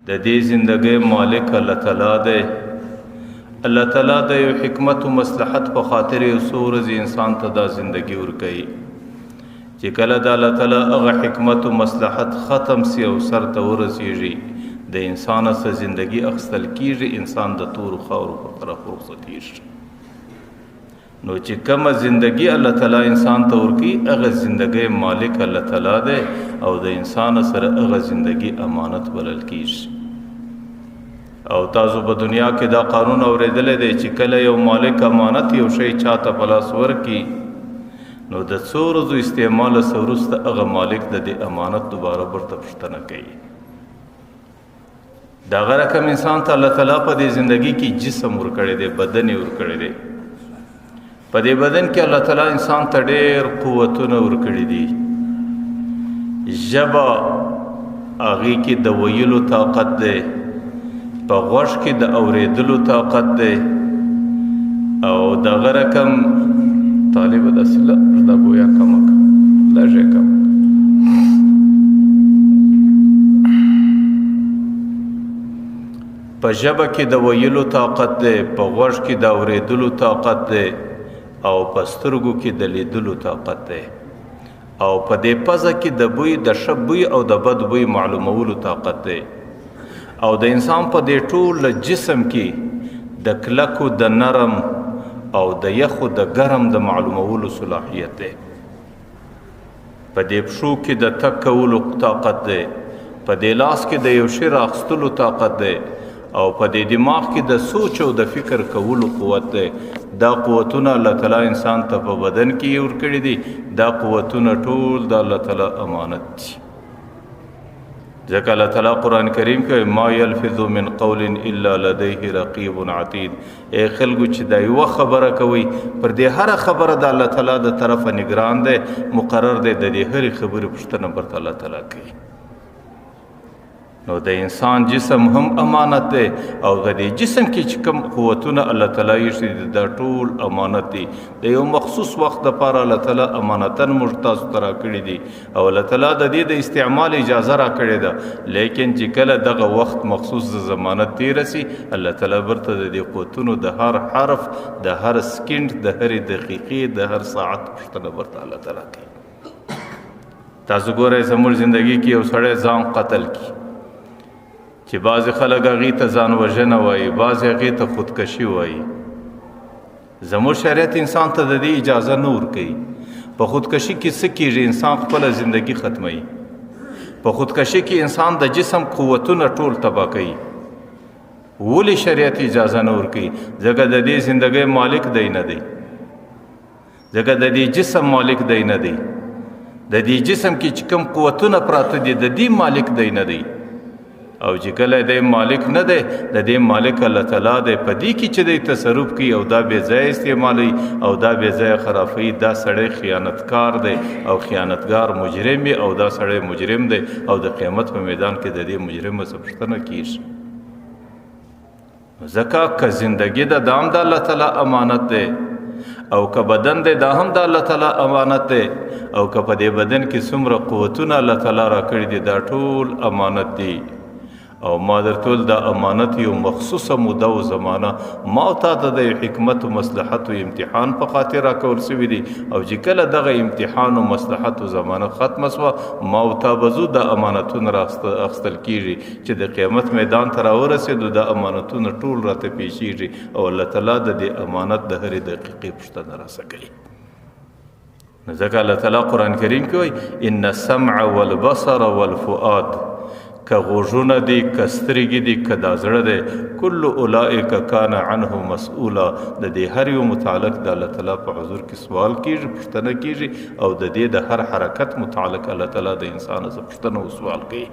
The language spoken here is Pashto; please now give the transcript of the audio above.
د دې زندګۍ مالک الله تعالی دی. الله تعالی د یو حکمت او مصلحت په خاطر یو څو ورځې انسان ته دا زندگی ورکوي چې کله د الله تعالی هغه حکمت او مصلحت ختم سی او سر ته ورسیږي د انسان سره زندگی اخستل کیږي، انسان د تور خاورو په طرف ورخصتیږي. نو چې کومه زندگی الله تعالی انسان ته ورکي هغه زندگی مالک الله تعالی دی او د انسان سره هغه زندگی امانت بلل کیږي. او تاسو په دنیا کې دا قانون اوریدلې دی چې کله یو مالک امانت یو شی چاته پلاس ورکي نو د څو ورځو استعمال سره وروسته هغه مالک د دې امانت دوباره برته پوښتنه کوي. دغه رقم انسان ته الله تعالی په دې زندگی کې جسم ورکړی دی، بدن یې ورکړی دی. په دې بدن کې الله تعالی انسان ته ډېر قوتونه ورکړي دي. ژبه هغې کې د ویلو طاقت دی، په غوږ کې د اورېدلو طاقت دی. او دغه رقم طالب داسې دا ګویا کمه لږه کم په ژبه کې د ویلو طاقت دی، په غوږ کې د اورېدلو طاقت دی او په سترګو کې د لیدلو طاقت دی. او په دې پزه کې د بوی د ښه بوی او د بد بوی معلومولو طاقت دی. او د انسان په دې ټول جسم کې د کلکو د نرم او د یخو د ګرم د معلومولو صلاحیت دی. په دې پښو کې د تک کولو طاقت دی، په دې لاس کې د یو شی راخستلو طاقت دی، او په دې دماغ کې د سوچ او د فکر کولو قوت دی. دا قوتونه الله تعالی انسان ته په بدن کې ورکړي دي. دا قوتونه ټول د الله تعالی امانت دي. ځکه الله تعالی قرآن کریم کې ما یلفظ من قول الا لدیه رقیب عتید. ای خلکو چې دا یوه خبره کوي پر دې هره خبره د الله تعالی د طرفه نگران دی، مقرر دی، د دې هرې خبرې پوښتنه برته الله تعالی کوي. نو د انسان جسم هم امانت دی او د دې جسم کې چې کوم قوتونه الله تعالی یې دا ټول امانت دي. د یو مخصوص وخت لپاره الله تعالی امانتن موږ تاسو ته راکړي دي او الله تعالی د دې د استعمال اجازه راکړې ده. لیکن چې کله دغه وخت مخصوص د ضمانت تېره سي الله تعالی برته د دې قوتونو د هر حرف، د هر سکند، د هرې دقیقې، د هر ساعت پوښتنه برته الله تعالی کوي. تاسو ګورئ زموږ زندگی کې یو سړی ځان قتل کی چې بعضې خلک هغې ته ځان وژنه وایي، بعضې هغې ته خودکشي وایي. زموږ شریعت انسان ته د دې اجازه نه ورکوي. په خودکشي کې څه کېږي؟ انسان خپله زندگی ختموي. په خودکشي کې انسان د جسم قوتونه ټول تباه کوي. ولې شریعت اجازه نه ورکوي؟ ځکه د دې زندګۍ مالک دی نه دی، ځکه د دې جسم مالک دی نه دی. د دې جسم کې چې کوم قوتونه پراته دي د دې مالک دی نه دی. او چې کله د مالک نه دی، د دې مالک الله تعالی دی. په دې کې چې دی تصرف کوي او دا بې ځایه استعمالوي او دا بې ځایه خرافوي، دا سړی خیانتکار دی او خیانتګار مجرم وي او دا سړی مجرم دی او د قیامت په میدان کې د دې مجرم څخه پوښتنه کیږي. ځکه که زندګي ده دا هم د الله تعالی امانت دی او که بدن دی دا هم د الله تعالی امانت دی او که په دې بدن کې څومره قوتونه الله تعالی راکړي دي دا ټول امانت دي. او ما درته دا امانت یو مخصوصه موده او زمانه ما تا ته د حکمت او مصلحت او امتحان په خاطر راکول سوي دي. او چې کله دغه امتحان او مصلحت او زمانه ختمه سوه ما او تا به زو د امانتونه راخیستل کیږي چې د قیامت میدان ته راورسېدو دا امانتونه ټول راته پیښیږي او الله تعالی د دې امانت د هرې دقیقې پوښتنه راسه کوي. ځکه الله تعالی قرآن کریم کې وایي ان السمع والبصر والفؤاد، که غوږونه دي، که سترګې دي، که دا زړه دی، کل اولئک کان عنه مسؤولا. د دې هر یو متعلق د الله تعالی په حضور کې سوال کیږي، پوښتنه کیږي او د دې د هر حرکت متعلق الله تعالی د انسان څخه پوښتنه او سوال کوي.